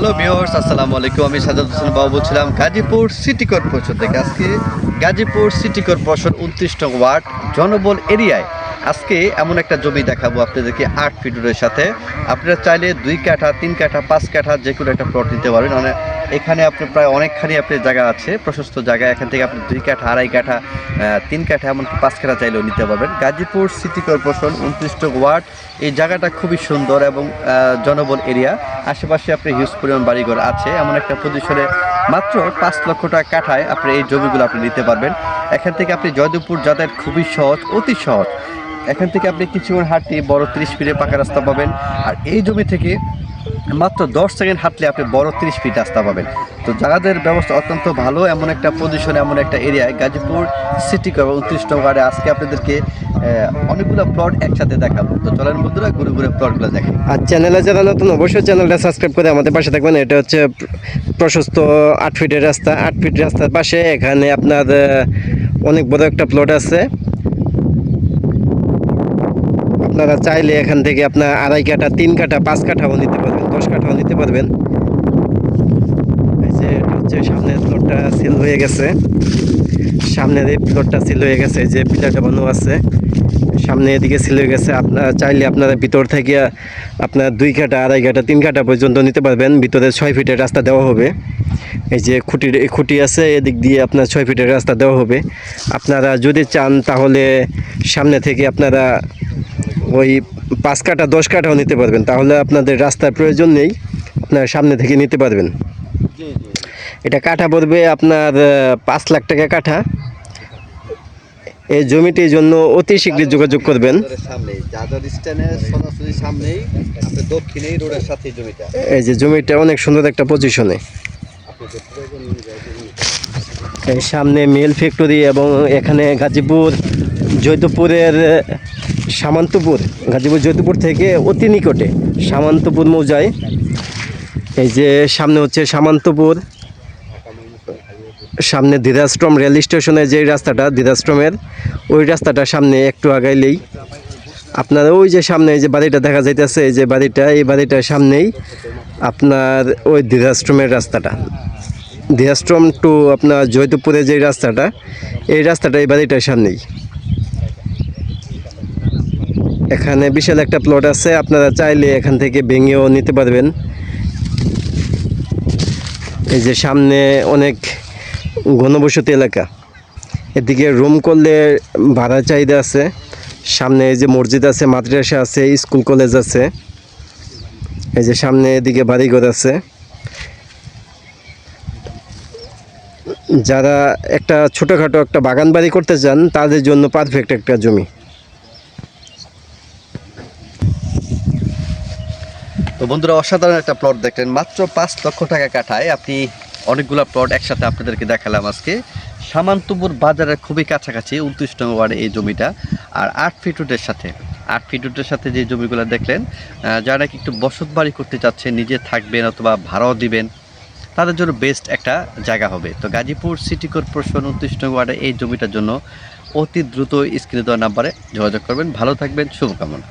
Hello viewers, আসসালামু আলাইকুম। আমি সাজাদ হোসেন বাবু বলছিলাম গাজীপুর সিটি কর্পোরেশন থেকে। আজকে গাজীপুর সিটি কর্পোরেশন 29 নং ওয়ার্ড জনবল এরিয়ায় আজকে এমন একটা জমি দেখাবো আপনাদেরকে 8 ফিট রোডের সাথে। আপনারা চাইলে 2 কাঠা 3 কাঠা 5 কাঠা যে কোনো একটা প্লট নিতে পারবেন। মানে এখানে আপনি প্রায় অনেকখানি আপনার জায়গা আছে, প্রশস্ত জায়গা। এখান থেকে আপনি 2 কাঠা 2.5 কাঠা 3 কাঠা এমনকি 5 কাঠা চাইলেও নিতে পারবেন। গাজীপুর সিটি কর্পোরেশন 29 নং ওয়ার্ড। এই জায়গাটা খুবই সুন্দর এবং জনবল এরিয়া। আশেপাশে আপনি হিউজ পরিমাণ বাড়িঘর আছে। এমন একটা পজিশনে মাত্র 5 লক্ষ টাকা কাঠায় আপনি এই জমিগুলো আপনি নিতে পারবেন। এখান থেকে আপনি জয়দেবপুর যাতায়াত খুবই সহজ, অতি সহজ। এখান থেকে আপনি কিছুক্ষণ হাঁটতে বড় 30 ফিটের পাকা রাস্তা পাবেন। আর এই জমি থেকে মাত্র 10 সেকেন্ড হাঁটলে আপনি বড় 30 ফিট রাস্তা পাবেন। তো জায়গাদের ব্যবস্থা অত্যন্ত ভালো। এমন একটা পজিশনে, এমন একটা এরিয়ায় গাজীপুর সিটি কর্পোরেশন 29 নং ওয়ার্ডে আজকে আপনাদেরকে অনেকগুলো প্লট একসাথে দেখাবো। তো চলেন বন্ধুরা, ঘুরে ঘুরে প্লটগুলো দেখেন। আর চ্যানেলে যারা নতুন, অবশ্যই চ্যানেলটা সাবস্ক্রাইব করে আমাদের পাশে থাকবেন। এটা হচ্ছে প্রশস্ত 8 ফিটের রাস্তা। 8 ফিট রাস্তার পাশে এখানে আপনার অনেক বড় একটা প্লট আছে। আপনারা চাইলে এখান থেকে আপনার 2.5 কাঠা 3 কাঠা 5 কাঠাও নিতে পারবেন, 10 কাঠাও নিতে পারবেন। এই যে এটা হচ্ছে সামনের প্লটটা সিল হয়ে গেছে। সামনের এই প্লটটা সিল হয়ে গেছে, যে পিলারটা বানানো আছে সামনে এদিকে সিল হয়ে গেছে। আপনারা চাইলে আপনারা ভিতর থেকে আপনার 2 কাঠা 2.5 কাঠা 3 কাঠা পর্যন্ত নিতে পারবেন। ভিতরে 6 ফিটের রাস্তা দেওয়া হবে। এই যে খুঁটি আছে, এদিক দিয়ে আপনার 6 ফিটের রাস্তা দেওয়া হবে। আপনারা যদি চান তাহলে সামনে থেকে আপনারা ওই 5 কাঠা 10 কাঠাও নিতে পারবেন। তাহলে আপনাদের রাস্তার প্রয়োজন নেই, আপনারা সামনে থেকে নিতে পারবেন। এটা কাঠা পড়বে আপনার 5 লাখ টাকা কাঠা। এই জমিটির জন্য অতি শীঘ্রই যোগাযোগ করবেন। এই যে জমিটা অনেক সুন্দর একটা পজিশনে। এই সামনে মিল ফ্যাক্টরি এবং এখানে গাজীপুর জয়দেবপুরের সামন্তপুর, গাজীপুর জয়দেবপুর থেকে অতি নিকটে সামন্তপুর মৌজায়। এই যে সামনে হচ্ছে সামন্তপুর, সামনে ধীরাশ্রম রেল স্টেশনের যে রাস্তাটা, ধীরাশ্রমের ওই রাস্তাটা সামনে একটু আগাইলেই আপনার ওই যে সামনে এই যে বাড়িটা দেখা যাইতেছে, এই যে বাড়িটা, এই বাড়িটার সামনেই আপনার ওই ধীরাশ্রমের রাস্তাটা। ধীরাশ্রম টু আপনার জয়দেবপুরের যে রাস্তাটা, এই রাস্তাটা এই বাড়িটার সামনেই। এখানে বিশাল একটা প্লট আছে, আপনারা চাইলে এখান থেকে ভেঙেও নিতে পারবেন। এই যে সামনে অনেক ঘনবসতি এলাকা, এদিকে রুম করলে ভাড়া চাহিদা আছে। সামনে এই যে মসজিদ আছে, মাদ্রাসা আছে, স্কুল কলেজ আছে। এই যে সামনে এদিকে বাড়িঘর আছে। যারা একটা ছোটোখাটো একটা বাগান বাড়ি করতে চান তাদের জন্য পারফেক্ট একটা জমি। তো বন্ধুরা, অসাধারণ একটা প্লট দেখলেন মাত্র 5 লক্ষ টাকা কাঠায়। আপনি অনেকগুলো প্লট একসাথে আপনাদেরকে দেখালাম আজকে। সামন্তপুর বাজারের খুবই কাছাকাছি 29 নং ওয়ার্ডে এই জমিটা। আর 8 ফিট রোডের সাথে, 8 ফিট রোডের সাথে যে জমিগুলো দেখলেন, যারা নাকি একটু বসত বাড়ি করতে চাচ্ছেন, নিজে থাকবেন অথবা ভাড়াও দিবেন, তাদের জন্য বেস্ট একটা জায়গা হবে। তো গাজীপুর সিটি কর্পোরেশন 29 নং ওয়ার্ডে এই জমিটার জন্য অতি দ্রুত স্ক্রিনে দেওয়া নাম্বারে যোগাযোগ করবেন। ভালো থাকবেন, শুভকামনা।